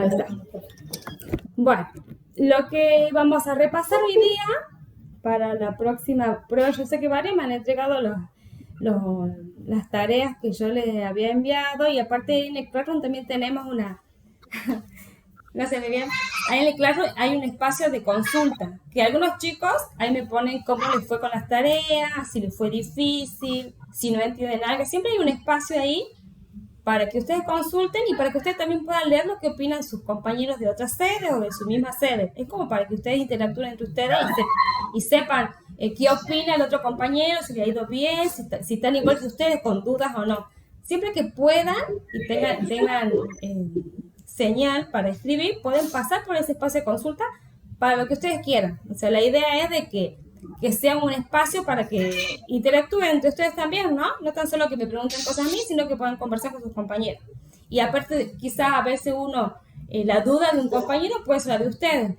Ahí está. Bueno, lo que vamos a repasar hoy día para la próxima prueba, yo sé que varios me han entregado las tareas que yo les había enviado, y aparte en el Classroom también tenemos una, no sé muy bien, ahí en el Classroom hay un espacio de consulta, que algunos chicos ahí me ponen cómo les fue con las tareas, si les fue difícil, si no entienden algo, siempre hay un espacio ahí para que ustedes consulten y para que ustedes también puedan leer lo que opinan sus compañeros de otras sedes o de su misma sede. Es como para que ustedes interactúen entre ustedes y sepan qué opina el otro compañero, si le ha ido bien, si están igual que ustedes, con dudas o no. Siempre que puedan y tengan señal para escribir, pueden pasar por ese espacio de consulta para lo que ustedes quieran. O sea, la idea es de que sea un espacio para que interactúen entre ustedes también, ¿no? No tan solo que me pregunten cosas a mí, sino que puedan conversar con sus compañeros. Y aparte, quizás a veces uno, la duda de un compañero puede ser la de ustedes.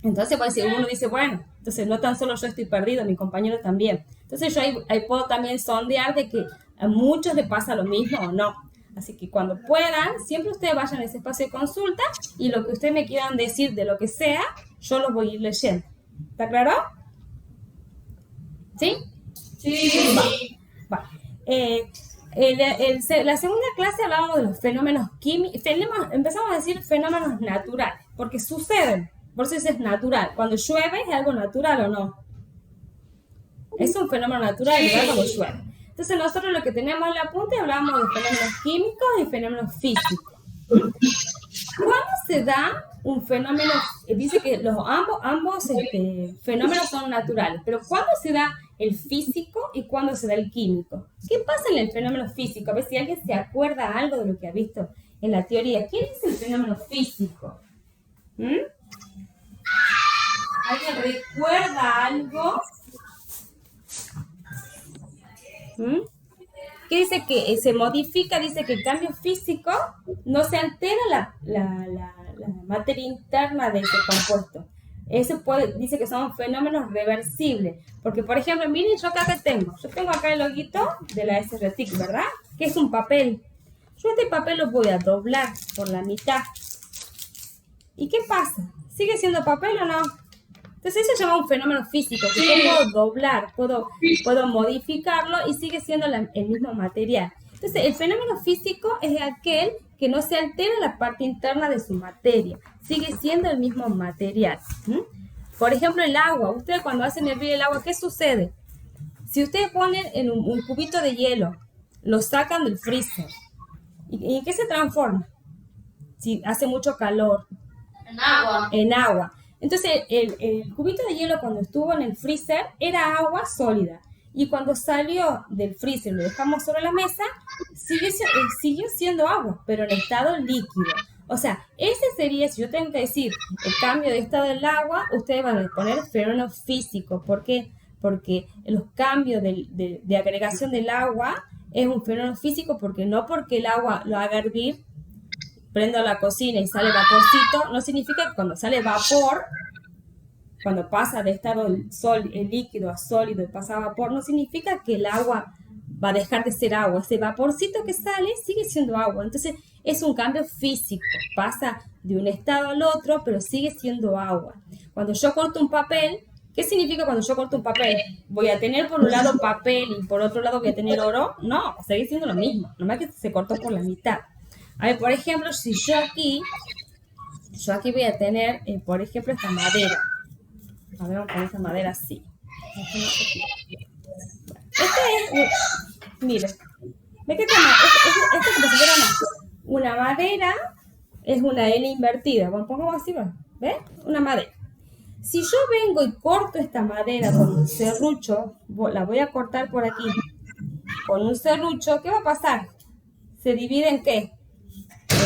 Entonces, pues, si uno dice, bueno, entonces no tan solo yo estoy perdido, mi compañero también. Entonces, yo ahí puedo también sondear de que a muchos les pasa lo mismo o no. Así que cuando puedan, siempre ustedes vayan a ese espacio de consulta y lo que ustedes me quieran decir de lo que sea, yo los voy a ir leyendo. ¿Está claro? ¿Sí? Sí. Va. La segunda clase hablábamos de los fenómenos químicos, empezamos a decir fenómenos naturales, porque suceden, por eso es natural. Cuando llueve, ¿es algo natural o no? Es un fenómeno natural, ¿verdad? Cuando llueve. Entonces nosotros lo que tenemos en la punta hablábamos de fenómenos químicos y fenómenos físicos. ¿Cuándo se da un fenómeno? Dice que ambos fenómenos son naturales, pero ¿cuándo se da el físico y cuándo se da el químico? ¿Qué pasa en el fenómeno físico? A ver si alguien se acuerda algo de lo que ha visto en la teoría. ¿Qué dice el fenómeno físico? ¿Alguien recuerda algo? ¿Qué dice? Que se modifica, dice que el cambio físico no se altera la materia interna de ese compuesto. Eso dice que son fenómenos reversibles. Porque, por ejemplo, miren, yo acá tengo acá el loguito de la SRTIC, ¿verdad? Que es un papel. Yo este papel lo voy a doblar por la mitad. ¿Y qué pasa? ¿Sigue siendo papel o no? Entonces eso se llama un fenómeno físico, que yo puedo doblar, puedo modificarlo y sigue siendo el mismo material. Entonces el fenómeno físico es aquel que no se altera la parte interna de su materia, sigue siendo el mismo material. Por ejemplo, el agua. Ustedes cuando hacen hervir el agua, ¿qué sucede? Si ustedes ponen en un cubito de hielo, lo sacan del freezer, ¿y en qué se transforma? Si hace mucho calor. En agua. Entonces, el cubito de hielo cuando estuvo en el freezer era agua sólida. Y cuando salió del freezer, lo dejamos sobre la mesa, siguió siendo agua, pero en estado líquido. O sea, ese sería, si yo tengo que decir el cambio de estado del agua, ustedes van a poner fenómeno físico. ¿Por qué? Porque los cambios de agregación del agua es un fenómeno físico, porque no porque el agua lo haga hervir, prendo la cocina y sale vaporcito, no significa que cuando sale vapor, cuando pasa de estado el líquido a sólido y pasa a vapor, no significa que el agua va a dejar de ser agua. Ese vaporcito que sale sigue siendo agua. Entonces es un cambio físico, pasa de un estado al otro, pero sigue siendo agua. Cuando yo corto un papel, ¿qué significa cuando yo corto un papel? ¿Voy a tener por un lado papel y por otro lado voy a tener oro? No, sigue siendo lo mismo, nomás que se cortó por la mitad. A ver, por ejemplo, si yo aquí voy a tener, por ejemplo, esta madera. A ver, vamos a poner esta madera así. Mire, ¿ve que esta es como si fuera una madera? Es una L invertida. Bueno, pongamos así, ¿ves? Una madera. Si yo vengo y corto esta madera con un serrucho, la voy a cortar por aquí, con un serrucho, ¿qué va a pasar? ¿Se divide en qué?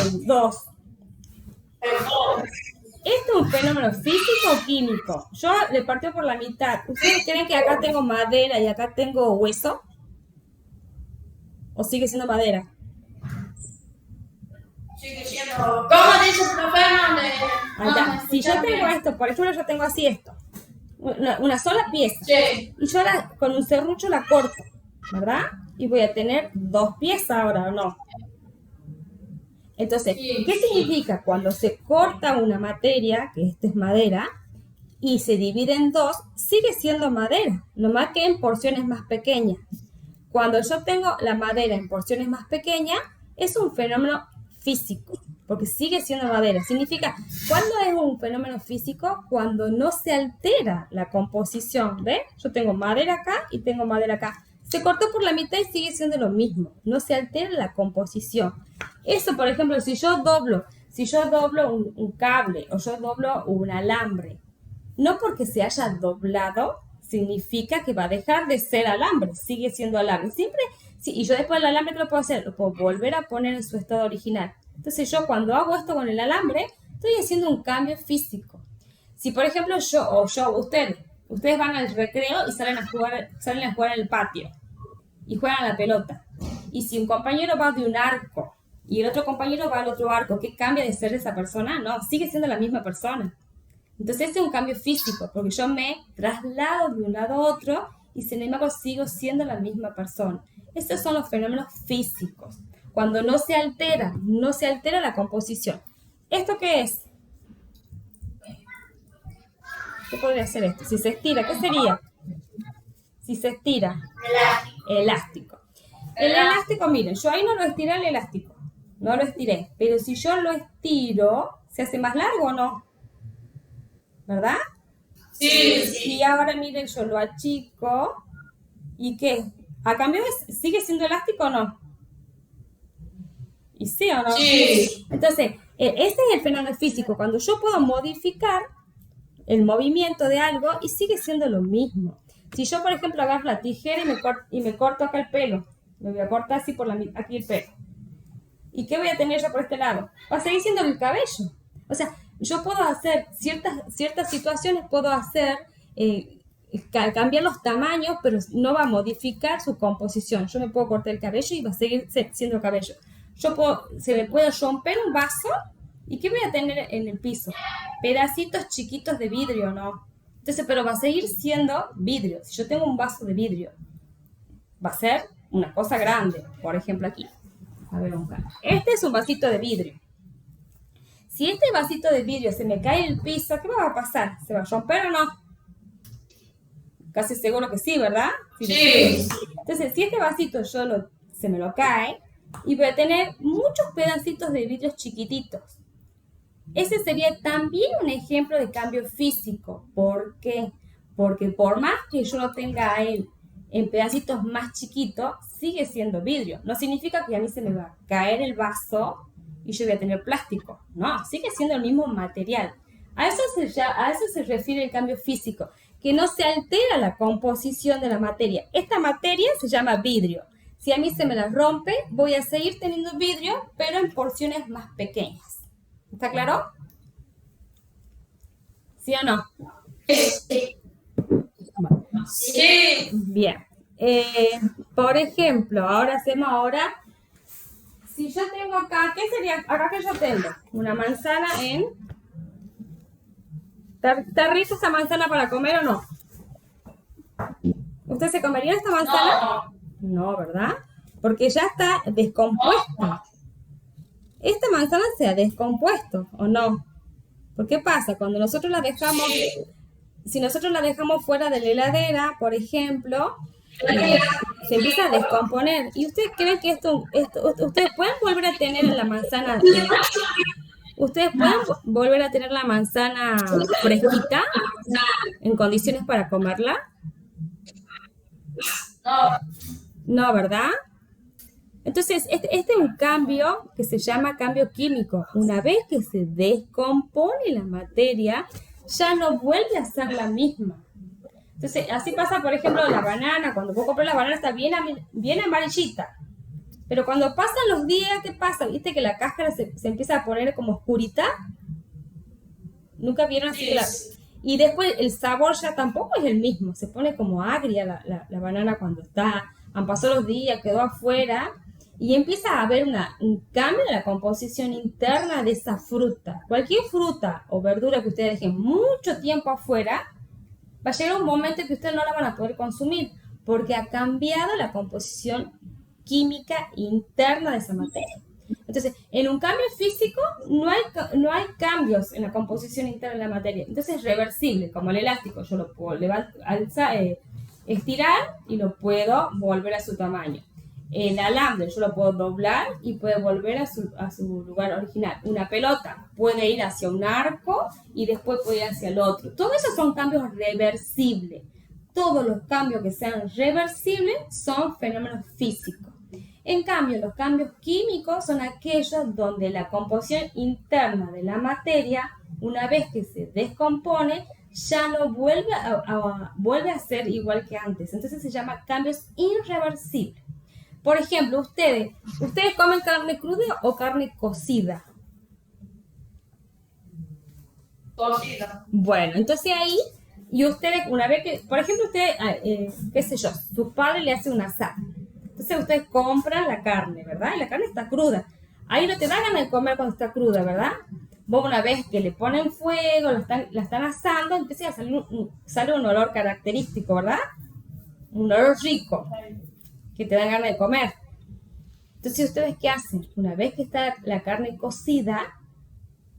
En dos. ¿Esto es un fenómeno físico o químico? Yo le partí por la mitad. ¿Ustedes creen que acá tengo madera y acá tengo hueso? ¿O sigue siendo madera? Sigue siendo. ¿Cómo dice el profesor? Si yo tengo esto, por ejemplo, yo tengo así esto. Una sola pieza. Sí. Y yo con un serrucho la corto, ¿verdad? Y voy a tener dos piezas ahora, ¿o no? Entonces, Sí. ¿qué significa? Cuando se corta una materia, que esto es madera, y se divide en dos, sigue siendo madera, nomás que en porciones más pequeñas. Cuando yo tengo la madera en porciones más pequeñas, es un fenómeno físico, porque sigue siendo madera. Significa, ¿cuándo es un fenómeno físico? Cuando no se altera la composición, ¿ves? Yo tengo madera acá y tengo madera acá. Se cortó por la mitad y sigue siendo lo mismo. No se altera la composición. Eso, por ejemplo, si yo doblo un cable o yo doblo un alambre, no porque se haya doblado significa que va a dejar de ser alambre, sigue siendo alambre. Siempre, sí, y yo después el alambre, ¿qué lo puedo hacer? Lo puedo volver a poner en su estado original. Entonces yo cuando hago esto con el alambre, estoy haciendo un cambio físico. Si por ejemplo ustedes van al recreo y salen a jugar en el patio y juegan a la pelota. Y si un compañero va de un arco y el otro compañero va al otro arco, ¿qué cambia de ser esa persona? No, sigue siendo la misma persona. Entonces este es un cambio físico, porque yo me traslado de un lado a otro y sin embargo sigo siendo la misma persona. Estos son los fenómenos físicos. Cuando no se altera la composición. ¿Esto qué es? ¿Qué podría ser esto? Si se estira, ¿qué sería? Si se estira, elástico. El elástico, miren, yo ahí no lo estiré el elástico, no lo estiré, pero si yo lo estiro, ¿se hace más largo o no? ¿Verdad? Sí. Y ahora miren, yo lo achico. ¿Y qué? ¿A cambio sigue siendo elástico o no? ¿Y sí o no? Sí. Entonces, este es el fenómeno físico, cuando yo puedo modificar el movimiento de algo y sigue siendo lo mismo. Si yo, por ejemplo, agarro la tijera y me corto acá el pelo, me voy a cortar así aquí el pelo. ¿Y qué voy a tener yo por este lado? Va a seguir siendo el cabello. O sea, yo puedo hacer ciertas situaciones, puedo hacer, cambiar los tamaños, pero no va a modificar su composición. Yo me puedo cortar el cabello y va a seguir siendo cabello. Se me puede romper un vaso y ¿qué voy a tener en el piso? Pedacitos chiquitos de vidrio, ¿no? Entonces, pero va a seguir siendo vidrio. Si yo tengo un vaso de vidrio, va a ser una cosa grande, por ejemplo aquí. A ver, este es un vasito de vidrio. Si este vasito de vidrio se me cae en el piso, ¿qué va a pasar? ¿Se va a romper o no? Casi seguro que sí, ¿verdad? Sí. Entonces, si este vasito se me lo cae, y voy a tener muchos pedacitos de vidrios chiquititos. Ese sería también un ejemplo de cambio físico. ¿Por qué? Porque por más que yo lo tenga a él en pedacitos más chiquitos, sigue siendo vidrio. No significa que a mí se me va a caer el vaso y yo voy a tener plástico. No, sigue siendo el mismo material. A eso se refiere el cambio físico, que no se altera la composición de la materia. Esta materia se llama vidrio. Si a mí se me la rompe, voy a seguir teniendo vidrio, pero en porciones más pequeñas. ¿Está claro? ¿Sí o no? Sí. Bien. Por ejemplo, si yo tengo acá, ¿qué sería? Acá que yo tengo una manzana ¿Está rica esa manzana para comer o no? ¿Usted se comería esta manzana? No, ¿verdad? Porque ya está descompuesta. Esta manzana se ha descompuesto, ¿o no? ¿Por qué pasa? Cuando nosotros la dejamos, si nosotros la dejamos fuera de la heladera, por ejemplo, se empieza a descomponer. ¿Y ustedes creen que ustedes pueden volver a tener la manzana? ¿Ustedes pueden volver a tener la manzana fresquita en condiciones para comerla? No, ¿verdad? Entonces, este es un cambio que se llama cambio químico. Una vez que se descompone la materia, ya no vuelve a ser la misma. Entonces, así pasa, por ejemplo, la banana. Cuando vos compras la banana está bien amarillita. Pero cuando pasan los días, ¿qué pasa? ¿Viste que la cáscara se empieza a poner como oscurita? ¿Nunca vieron así? Y después el sabor ya tampoco es el mismo. Se pone como agria la banana cuando han pasado los días, quedó afuera. Y empieza a haber un cambio en la composición interna de esa fruta. Cualquier fruta o verdura que ustedes dejen mucho tiempo afuera, va a llegar un momento que ustedes no la van a poder consumir porque ha cambiado la composición química interna de esa materia. Entonces, en un cambio físico no hay cambios en la composición interna de la materia. Entonces es reversible, como el elástico. Yo lo puedo estirar y lo puedo volver a su tamaño. El alambre yo lo puedo doblar y puede volver a su lugar original. Una pelota puede ir hacia un arco y después puede ir hacia el otro. Todos esos son cambios reversibles. Todos los cambios que sean reversibles son fenómenos físicos. En cambio, los cambios químicos son aquellos donde la composición interna de la materia, una vez que se descompone, ya no vuelve a ser igual que antes. Entonces se llama cambios irreversibles. Por ejemplo, ¿ustedes comen carne cruda o carne cocida? Cocida. Bueno, entonces ahí, y ustedes, una vez que, por ejemplo, ustedes, qué sé yo, su padre le hace un asado. Entonces ustedes compran la carne, ¿verdad? Y la carne está cruda. Ahí no te da ganas de comer cuando está cruda, ¿verdad? Vos una vez que le ponen fuego, la están asando, empieza a salir sale un olor característico, ¿verdad? Un olor rico, que te dan ganas de comer. Entonces, ¿ustedes qué hacen? Una vez que está la carne cocida,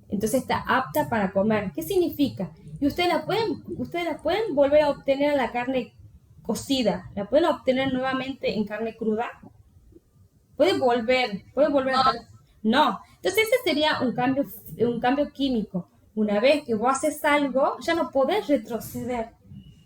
entonces está apta para comer. ¿Qué significa? Y ustedes la pueden volver a obtener la carne cocida. La pueden obtener nuevamente en carne cruda. Puede volver a estar... No. Entonces, ese sería un cambio químico. Una vez que vos haces algo, ya no podés retroceder.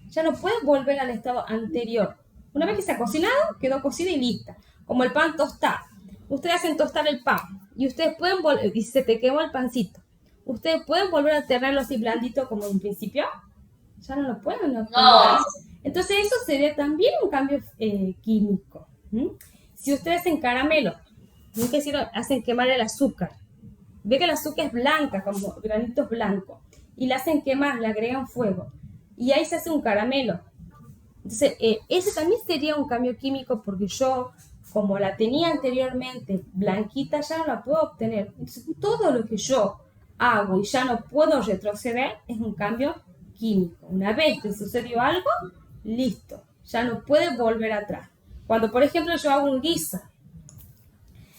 Ya no puedes volver al estado anterior. Una vez que se ha cocinado, quedó cocida y lista. Como el pan tostado. Ustedes hacen tostar el pan y ustedes pueden volver, y se te quemó el pancito. Ustedes pueden volver a tenerlo así blandito como en principio. Ya no lo pueden. No. Entonces eso sería también un cambio químico. Si ustedes hacen caramelo, nunca hacen quemar el azúcar. Ve que el azúcar es blanca, como granitos blancos. Y la hacen quemar, le agregan fuego. Y ahí se hace un caramelo. Entonces, ese también sería un cambio químico porque yo, como la tenía anteriormente blanquita, ya no la puedo obtener. Entonces, todo lo que yo hago y ya no puedo retroceder es un cambio químico. Una vez que sucedió algo, listo, ya no puede volver atrás. Cuando, por ejemplo, yo hago un guiso,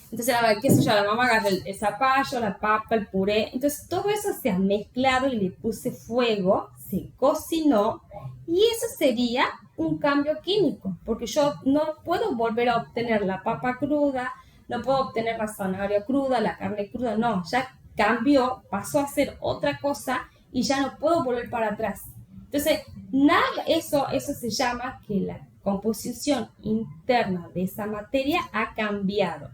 entonces, qué sé yo, la mamá agarra el zapallo, la papa, el puré, entonces todo eso se ha mezclado y le puse fuego, se cocinó y eso sería un cambio químico, porque yo no puedo volver a obtener la papa cruda, no puedo obtener la zanahoria cruda, la carne cruda, no, ya cambió, pasó a ser otra cosa y ya no puedo volver para atrás. Entonces, eso se llama que la composición interna de esa materia ha cambiado.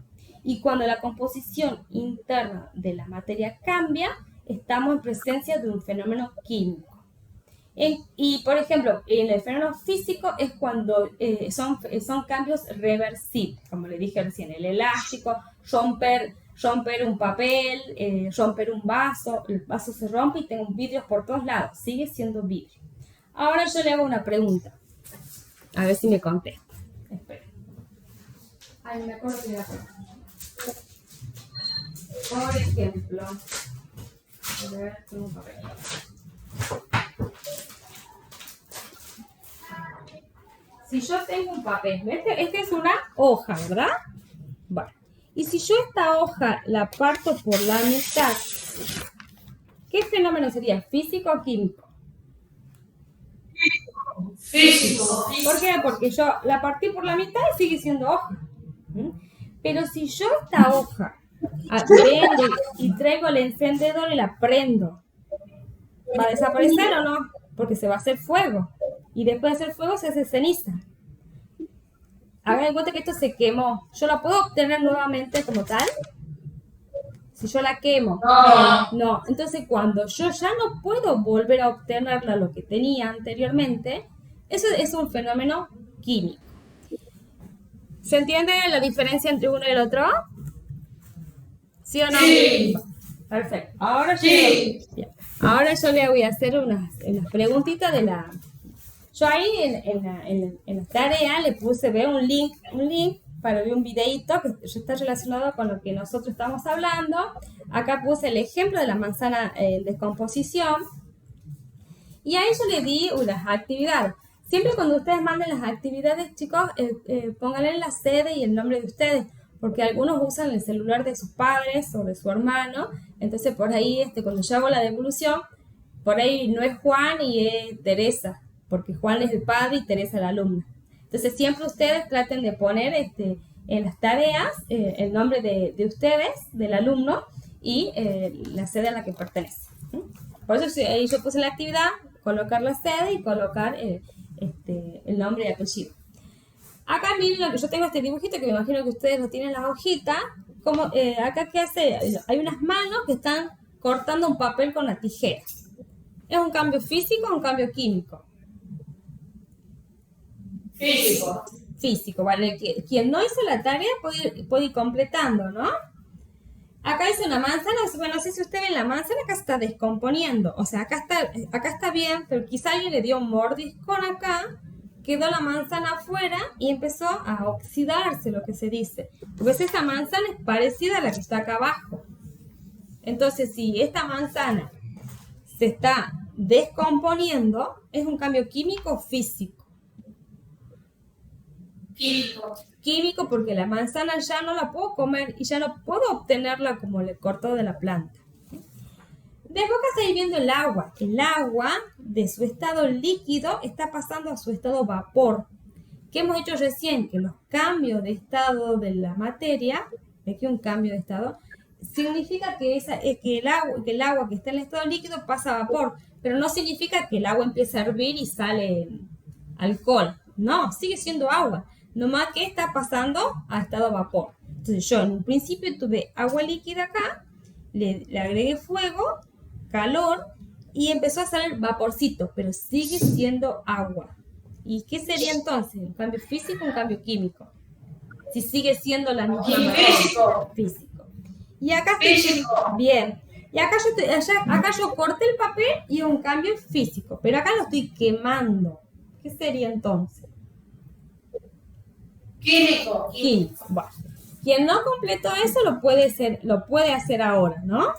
Y cuando la composición interna de la materia cambia, estamos en presencia de un fenómeno químico. Y, por ejemplo, en el fenómeno físico es cuando son cambios reversibles, como le dije recién, el elástico, romper un papel, romper un vaso, el vaso se rompe y tengo vidrios por todos lados, sigue siendo vidrio. Ahora yo le hago una pregunta, a ver si me contesta. Espera. Ay, me acuerdo que era por ejemplo, a ver, tengo un papel. Si yo tengo un papel, esta es una hoja, ¿verdad? Bueno, y si yo esta hoja la parto por la mitad, ¿qué fenómeno sería? ¿Físico o químico? Físico. ¿Por qué? Porque yo la partí por la mitad y sigue siendo hoja. Pero si yo esta hoja vengo y traigo el encendedor y la prendo, ¿va a desaparecer o no? Porque se va a hacer fuego. Y después de hacer fuego se hace ceniza. Hagan en cuenta que esto se quemó. ¿Yo la puedo obtener nuevamente como tal? Si yo la quemo. No. Entonces cuando yo ya no puedo volver a obtenerla lo que tenía anteriormente, eso es un fenómeno químico. ¿Se entiende la diferencia entre uno y el otro? ¿Sí o no? Sí. Perfecto. Ahora yo le voy a hacer unas preguntitas de la... Yo ahí en la tarea le puse, veo un link para ver un videito que está relacionado con lo que nosotros estamos hablando. Acá puse el ejemplo de la manzana en descomposición. Y ahí yo le di unas actividades. Siempre cuando ustedes manden las actividades, chicos, pónganle la sede y el nombre de ustedes. porque algunos usan el celular de sus padres o de su hermano, entonces por ahí cuando yo hago la devolución, por ahí no es Juan y es Teresa, porque Juan es el padre y Teresa la alumna. Entonces siempre ustedes traten de poner en las tareas el nombre de ustedes, del alumno, y la sede a la que pertenece. Por eso ahí yo puse la actividad, colocar la sede y colocar el nombre y apellido. Acá miren lo que yo tengo, este dibujito que me imagino que ustedes lo tienen en la hojita. Como, acá ¿qué hace? Hay unas manos que están cortando un papel con la tijera. ¿Es un cambio físico o un cambio químico? Físico. Físico, ¿vale? Quien no hizo la tarea puede ir completando, ¿no? Acá dice una manzana, bueno, no sé si usted ve la manzana, acá se está descomponiendo. O sea, acá está bien, pero quizá alguien le dio un mordiscón acá, quedó la manzana afuera y empezó a oxidarse, lo que se dice. Pues esta manzana es parecida a la que está acá abajo. Entonces, si esta manzana se está descomponiendo, ¿es un cambio químico o físico? Químico. Químico, porque la manzana ya no la puedo comer y ya no puedo obtenerla como le corto de la planta. Después acá estáis viendo el agua. El agua de su estado líquido está pasando a su estado vapor. ¿Qué hemos hecho recién? Que los cambios de estado de la materia, aquí un cambio de estado, significa que el agua que está en el estado líquido pasa a vapor, pero no significa que el agua empiece a hervir y sale alcohol. No, sigue siendo agua. Nomás que está pasando a estado vapor. Entonces yo en un principio tuve agua líquida acá, le agregué fuego, calor y empezó a salir vaporcito, pero sigue siendo agua. ¿Y qué sería entonces? ¿Un cambio físico o un cambio químico? Si sigue siendo la misma Físico. Físico. Y acá Físico. Bien. Y acá yo corté el papel y un cambio físico, pero acá lo estoy quemando. ¿Qué sería entonces? Químico. Químico. Bueno, quien no completó eso lo puede hacer ahora, ¿no?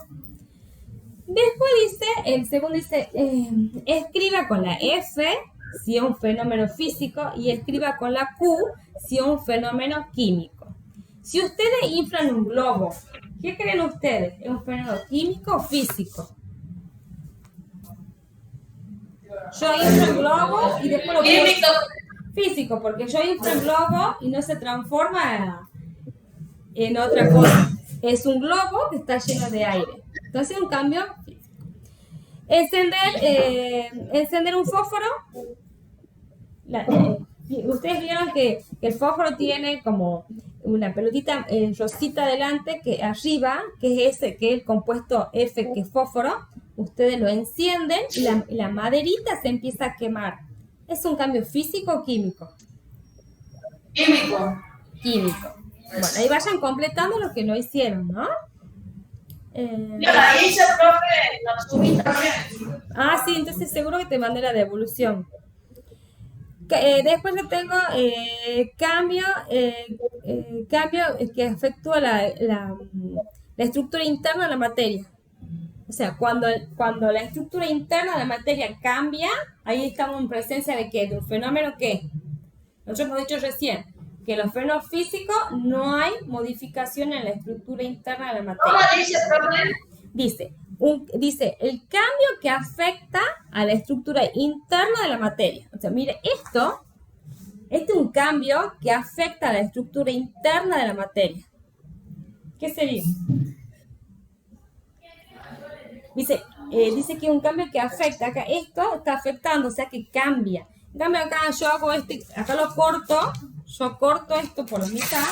Después dice, el segundo dice, escriba con la F si es un fenómeno físico y escriba con la Q si es un fenómeno químico. Si ustedes inflan un globo, ¿qué creen ustedes? ¿Es un fenómeno químico o físico? Yo inflo el globo y después lo Químico. Físico, porque yo inflo el globo y no se transforma en otra cosa. Es un globo que está lleno de aire. Entonces, un cambio físico. Encender un fósforo. Ustedes vieron que el fósforo tiene como una pelotita rosita delante, que arriba, que es el compuesto F, que es fósforo. Ustedes lo encienden y la maderita se empieza a quemar. ¿Es un cambio físico o químico? Químico. Químico. Bueno, ahí vayan completando lo que no hicieron, ¿no? Yo la hice, profe, la subí también. Sí, entonces seguro que te mandé la devolución. Después le tengo cambio que afectúa la estructura interna de la materia. O sea, cuando la estructura interna de la materia cambia, ahí estamos en presencia de ¿qué? De un fenómeno que nosotros hemos dicho recién, que en los fenómenos físicos no hay modificación en la estructura interna de la materia. ¿Cómo dice, profe? Dice, el cambio que afecta a la estructura interna de la materia. O sea, mire, este es un cambio que afecta a la estructura interna de la materia. ¿Qué sería? Dice que es un cambio que afecta. Acá esto está afectando, o sea que cambia. En cambio acá yo hago acá lo corto, yo corto esto por la mitad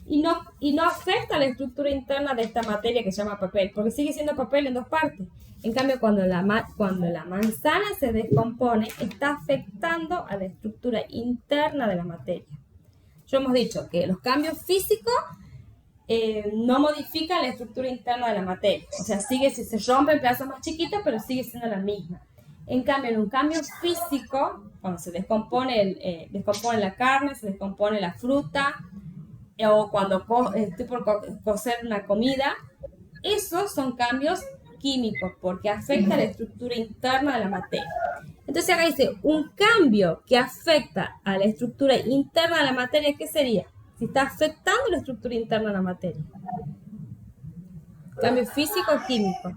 y no afecta la estructura interna de esta materia que se llama papel, porque sigue siendo papel en dos partes. En cambio, cuando la manzana se descompone, está afectando a la estructura interna de la materia. Ya hemos dicho que los cambios físicos no modifican la estructura interna de la materia. O sea, se rompe en pedazos más chiquitos, pero sigue siendo la misma. En cambio, en un cambio físico, cuando se descompone la carne, se descompone la fruta, o cuando estoy por cocer una comida, esos son cambios químicos porque afecta la estructura interna de la materia. Entonces acá dice, un cambio que afecta a la estructura interna de la materia, ¿qué sería? si está afectando la estructura interna de la materia. Cambio físico o químico.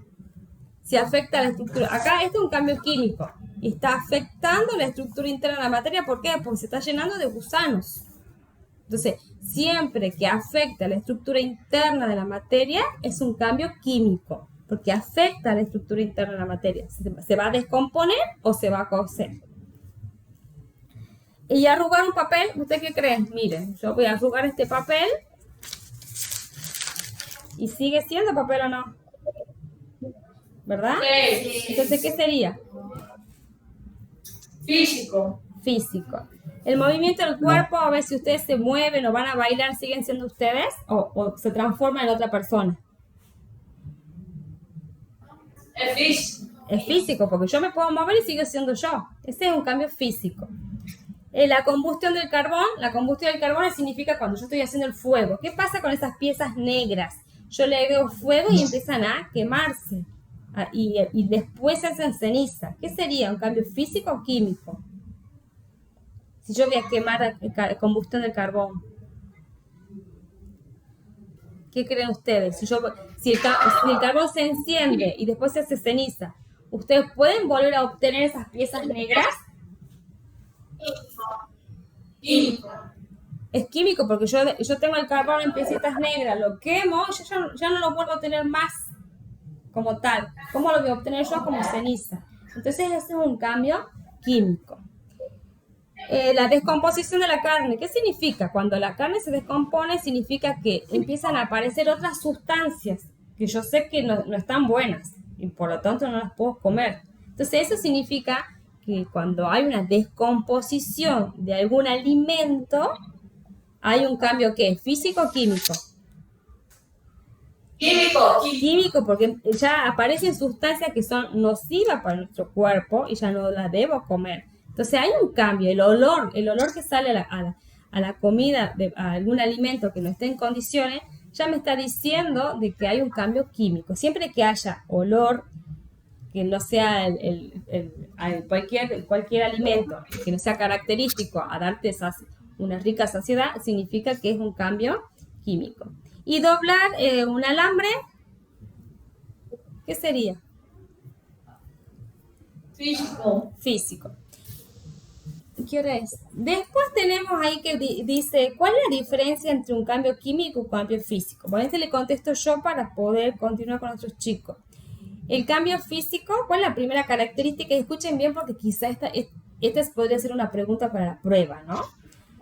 Si afecta la estructura, acá esto es un cambio químico y está afectando la estructura interna de la materia. ¿Por qué? Porque se está llenando de gusanos. Entonces, siempre que afecta la estructura interna de la materia es un cambio químico, porque afecta la estructura interna de la materia. Se va a descomponer o se va a cocer. Y arrugar un papel, ¿usted qué cree? Miren, yo voy a arrugar este papel y sigue siendo papel o no, ¿verdad? Sí. Entonces, ¿qué sería? Físico. Físico. El movimiento del cuerpo, a ver si ustedes se mueven o van a bailar, ¿siguen siendo ustedes o se transforman en otra persona? Es físico. Es físico, porque yo me puedo mover y sigo siendo yo. Ese es un cambio físico. La combustión del carbón significa cuando yo estoy haciendo el fuego. ¿Qué pasa con esas piezas negras? Yo le agrego fuego y empiezan a quemarse. Y después se hacen ceniza. ¿Qué sería? ¿Un cambio físico o químico? Si yo voy a quemar la combustión del carbón. ¿Qué creen ustedes? Si el carbón se enciende y después se hace ceniza, ¿ustedes pueden volver a obtener esas piezas negras? Químico. Es químico porque yo tengo el carbón en piecitas negras, lo quemo y yo ya no lo vuelvo a tener más como tal. ¿Cómo lo voy a obtener yo? Como ceniza. Entonces ese es un cambio químico. La descomposición de la carne, ¿qué significa? Cuando la carne se descompone significa que empiezan a aparecer otras sustancias que yo sé que no están buenas y por lo tanto no las puedo comer. Entonces eso significa que cuando hay una descomposición de algún alimento, hay un cambio ¿qué? ¿Físico o químico? Químico, porque ya aparecen sustancias que son nocivas para nuestro cuerpo y ya no las debo comer. Entonces hay un cambio, el olor que sale a la comida, a algún alimento que no esté en condiciones, ya me está diciendo de que hay un cambio químico. Siempre que haya olor, que no sea cualquier alimento, que no sea característico a darte una rica saciedad, significa que es un cambio químico. Y doblar un alambre, ¿qué sería? Físico. ¿Qué hora es? Después tenemos ahí que dice, ¿cuál es la diferencia entre un cambio químico y un cambio físico? Bueno, le contesto yo para poder continuar con nuestros chicos. El cambio físico, ¿cuál es la primera característica? Y escuchen bien porque quizá esta podría ser una pregunta para la prueba, ¿no?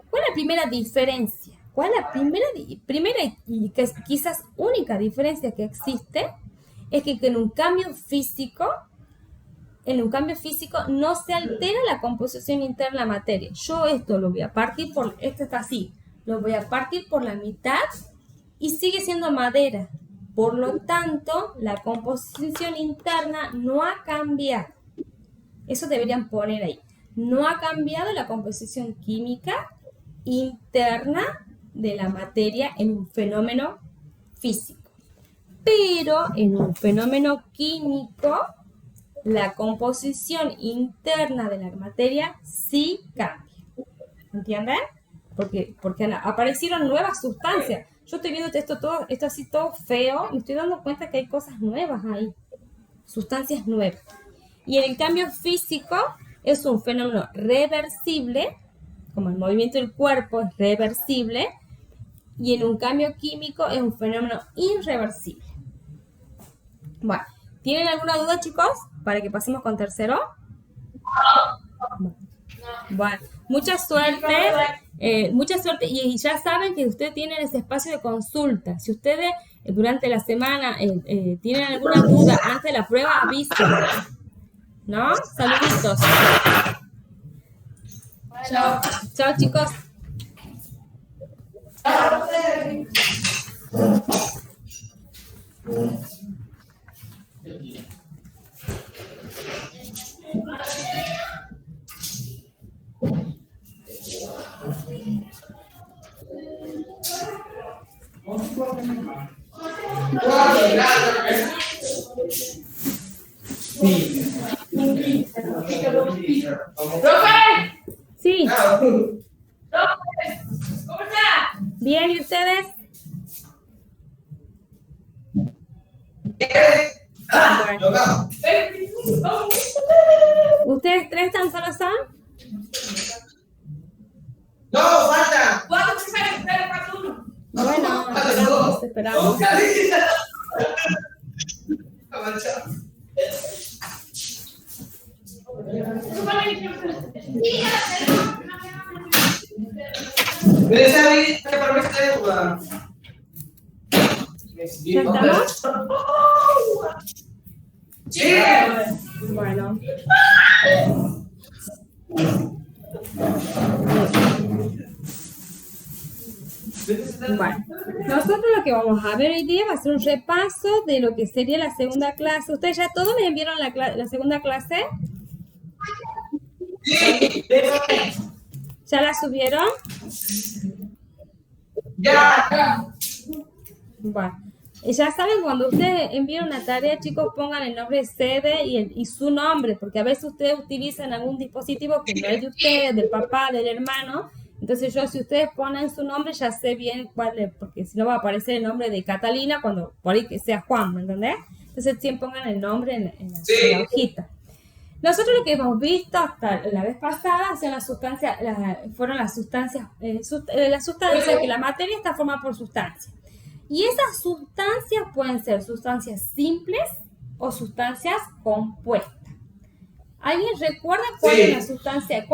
¿Cuál es la primera diferencia? ¿Cuál es la primera y quizás única diferencia que existe? Es que en un cambio físico no se altera la composición interna de la materia. Yo esto lo voy a partir esto está así, lo voy a partir por la mitad y sigue siendo madera. Por lo tanto, la composición interna no ha cambiado. Eso deberían poner ahí. No ha cambiado la composición química interna de la materia en un fenómeno físico. Pero en un fenómeno químico, la composición interna de la materia sí cambia. ¿Entienden? Porque aparecieron nuevas sustancias. Yo estoy viendo esto así todo feo, me estoy dando cuenta que hay cosas nuevas ahí, sustancias nuevas. Y en el cambio físico es un fenómeno reversible, como el movimiento del cuerpo es reversible, y en un cambio químico es un fenómeno irreversible. Bueno, ¿tienen alguna duda, chicos? Para que pasemos con tercero. Bueno, mucha suerte y ya saben que ustedes tienen ese espacio de consulta. Si ustedes durante la semana tienen alguna duda antes de la prueba, avisen, ¿no? Saluditos. Chao. Chao, chicos. ¡Profe! Sí, ¡Profe! ¿Cómo está? bien. Bien, ¿y ustedes? Bueno. ¿Ustedes tres tan solo son? No, falta. ¿Cuánto se espera? Falta uno. Bueno, esperamos. ¿Ya estamos? Sí. Bueno. Bueno, nosotros lo que vamos a ver hoy día va a ser un repaso de lo que sería la segunda clase. ¿Ustedes ya todos me vieron la segunda clase? ¿Ya la subieron? Ya. Bueno, ya saben, cuando ustedes envíen una tarea, chicos, pongan el nombre de sede y su nombre, porque a veces ustedes utilizan algún dispositivo que no es de ustedes, del papá, del hermano. Entonces si ustedes ponen su nombre, ya sé bien cuál es, porque si no va a aparecer el nombre de Catalina cuando por ahí que sea Juan, ¿me entendés? Entonces siempre pongan el nombre en la hojita. Nosotros lo que hemos visto hasta la vez pasada fueron las sustancias, que la materia está formada por sustancias. Y esas sustancias pueden ser sustancias simples o sustancias compuestas. ¿Alguien recuerda cuál es la sustancia?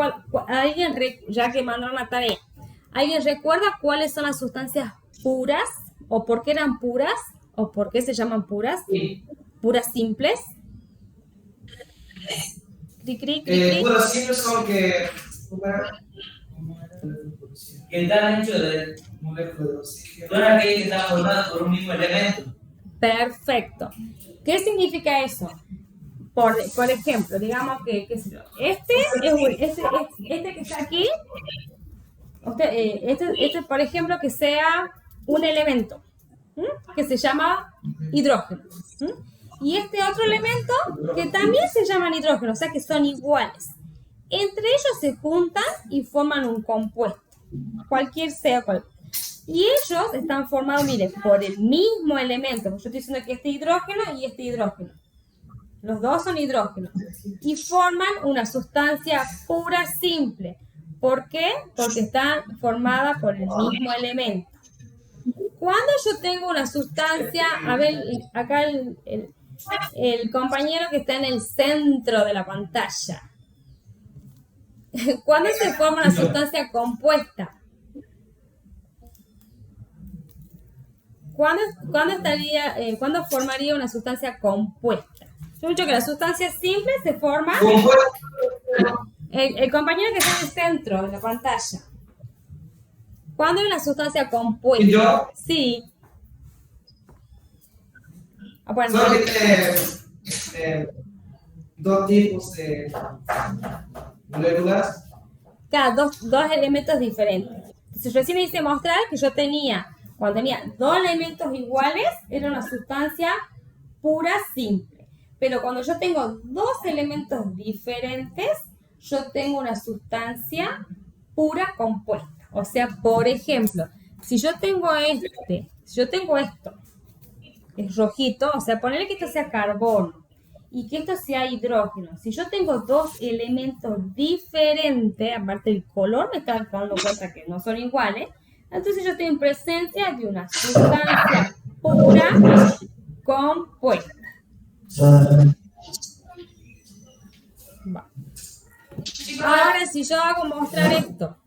Ya que mandaron la tarea, ¿alguien recuerda cuáles son las sustancias puras? ¿O por qué eran puras? ¿O por qué se llaman puras? Sí. ¿Puras simples? Puras simples son que están hechos de moléculas de oxígeno. Son aquellas que están formadas por un mismo elemento. Perfecto. ¿Qué significa eso? Por ejemplo, digamos que este que está aquí, por ejemplo, que sea un elemento que se llama hidrógeno. Y este otro elemento que también se llama hidrógeno, o sea que son iguales. Entre ellos se juntan y forman un compuesto, cualquier sea cual. Y ellos están formados, miren, por el mismo elemento. Yo estoy diciendo que este hidrógeno y este hidrógeno. Los dos son hidrógenos. Y forman una sustancia pura simple. ¿Por qué? Porque están formadas por el mismo elemento. Cuando yo tengo una sustancia, a ver, acá el compañero que está en el centro de la pantalla. ¿Cuándo se forma una sustancia compuesta? ¿Cuándo formaría una sustancia compuesta? Yo he dicho que las sustancias simples se forman. El compañero que está en el centro de la pantalla. ¿Cuándo hay una sustancia compuesta? ¿Y yo? Sí. Bueno, dos tipos de moléculas. Dos elementos diferentes. Entonces, recién hice mostrar que cuando tenía dos elementos iguales, era una sustancia pura simple. Pero cuando yo tengo dos elementos diferentes, yo tengo una sustancia pura compuesta. O sea, por ejemplo, si yo tengo esto, es rojito, o sea, ponerle que esto sea carbono y que esto sea hidrógeno. Si yo tengo dos elementos diferentes, aparte del color, me están dando cuenta que no son iguales, entonces yo estoy en presencia de una sustancia pura compuesta. Va. Ahora, si yo hago mostrar esto,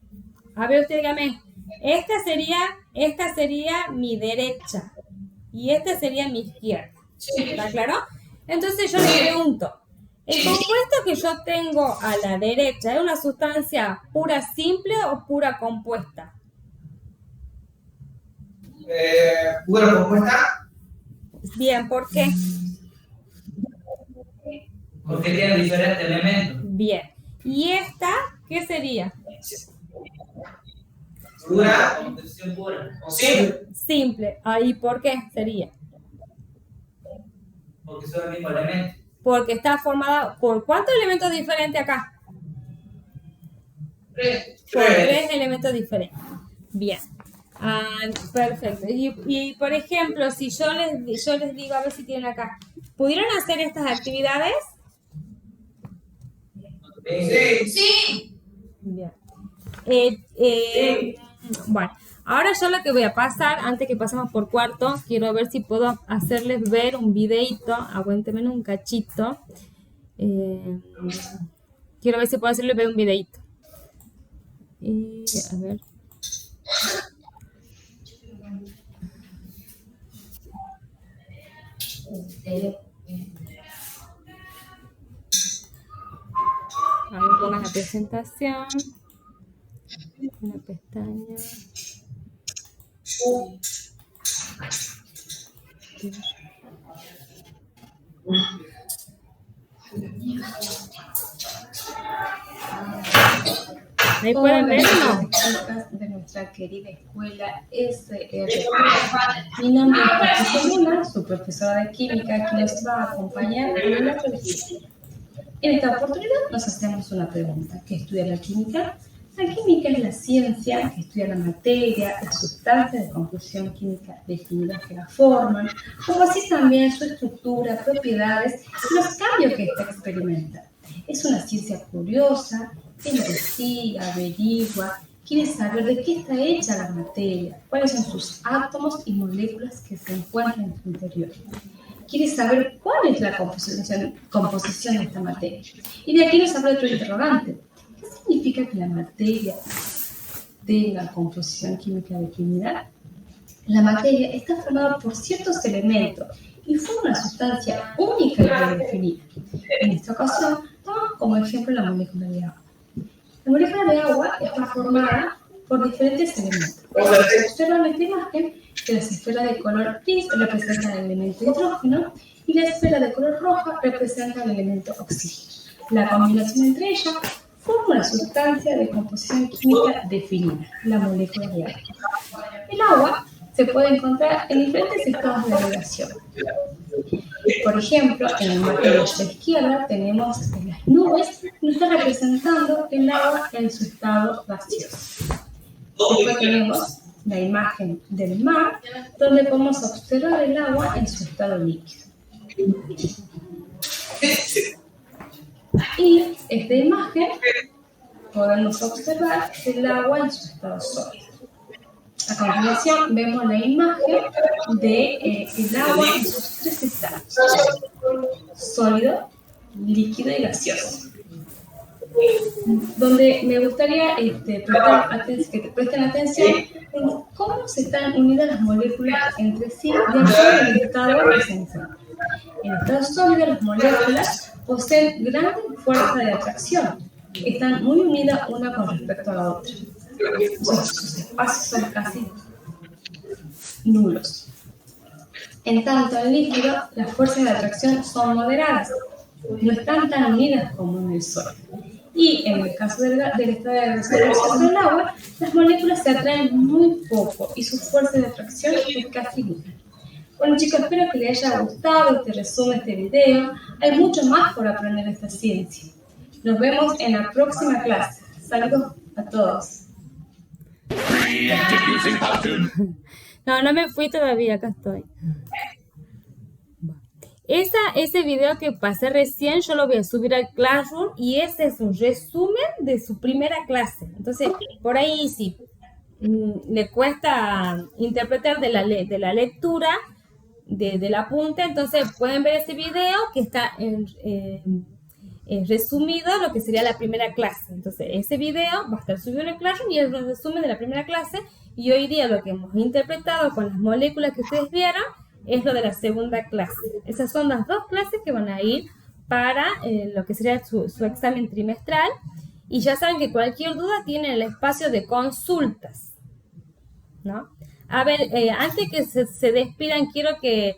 a ver, usted dígame, esta sería mi derecha y esta sería mi izquierda. ¿Está claro? Entonces yo le pregunto, ¿el compuesto que yo tengo a la derecha es una sustancia pura simple o pura compuesta? ¿Pura compuesta? Bien, ¿por qué? Porque tiene diferentes elementos. Bien. ¿Y esta qué sería? Pura. Composición pura. ¿O simple? Simple. ¿Ahí por qué sería? Porque son el mismo elemento. Porque está formada por ¿cuántos elementos diferentes acá? Tres. Por tres elementos diferentes. Bien. Ah, perfecto. Y, por ejemplo, si yo les digo, a ver si tienen acá, ¿pudieron hacer estas actividades? Sí. Bien. Bueno, ahora yo lo que voy a pasar, antes que pasemos por cuarto, quiero ver si puedo hacerles ver un videito, aguántenme un cachito. Quiero ver si puedo hacerles ver un videito. A ver. A ver, pongan la presentación. Una pestaña. ¿Ahí pueden ver o no? De nuestra querida escuela SR. Mi nombre es Patricia Luna, su profesora de química, que nos va a acompañar en la revista. En esta oportunidad nos hacemos una pregunta. ¿Qué estudia la química? La química es la ciencia que estudia la materia, las sustancias de composición química definidas que la forman, como así también su estructura, propiedades y los cambios que ésta experimenta. Es una ciencia curiosa que investiga, averigua, quiere saber de qué está hecha la materia, cuáles son sus átomos y moléculas que se encuentran en su interior. Quiere saber cuál es la composición de esta materia. Y de aquí nos habla otro interrogante. ¿Qué significa que la materia tenga composición química definida? La materia está formada por ciertos elementos y forma una sustancia única y bien definida. En esta ocasión, tomamos como ejemplo la molécula de agua. La molécula de agua está formada por diferentes elementos. Se observa en esta imagen que las esferas de color gris representan el elemento hidrógeno y la esfera de color roja representa el elemento oxígeno. La combinación entre ellas forma una sustancia de composición química definida, la molécula de agua. El agua se puede encontrar en diferentes estados de agregación. Por ejemplo, en el mapa de la izquierda tenemos las nubes que están representando el agua en su estado gaseoso. Después tenemos la imagen del mar, donde podemos observar el agua en su estado líquido. Y esta imagen podemos observar el agua en su estado sólido. A continuación vemos la imagen del agua en sus tres estados: sólido, líquido y gaseoso. Donde me gustaría que presten atención en cómo se están unidas las moléculas entre sí de acuerdo al estado que se encuentran. En el estado sólido, las moléculas poseen gran fuerza de atracción. Están muy unidas una con respecto a la otra. Sus espacios son casi nulos. En tanto, en el líquido, las fuerzas de atracción son moderadas. No están tan unidas como en el sólido. Y en el caso del estado de resolución del agua, las moléculas se atraen muy poco y su fuerza de atracción es casi nula. Bueno, chicos, espero que les haya gustado este resumen, este video. Hay mucho más por aprender de esta ciencia. Nos vemos en la próxima clase. Saludos a todos. No me fui todavía, acá estoy. Ese video que pasé recién, yo lo voy a subir al Classroom y ese es un resumen de su primera clase. Entonces, por ahí sí, le cuesta interpretar de la lectura, del apunte, entonces pueden ver ese video que está resumido lo que sería la primera clase. Entonces, ese video va a estar subido en el Classroom y es el resumen de la primera clase. Y hoy día lo que hemos interpretado con las moléculas que ustedes vieron es lo de la segunda clase. Esas son las dos clases que van a ir para lo que sería su examen trimestral. Y ya saben que cualquier duda tienen el espacio de consultas, ¿no? A ver, antes que se despidan, quiero que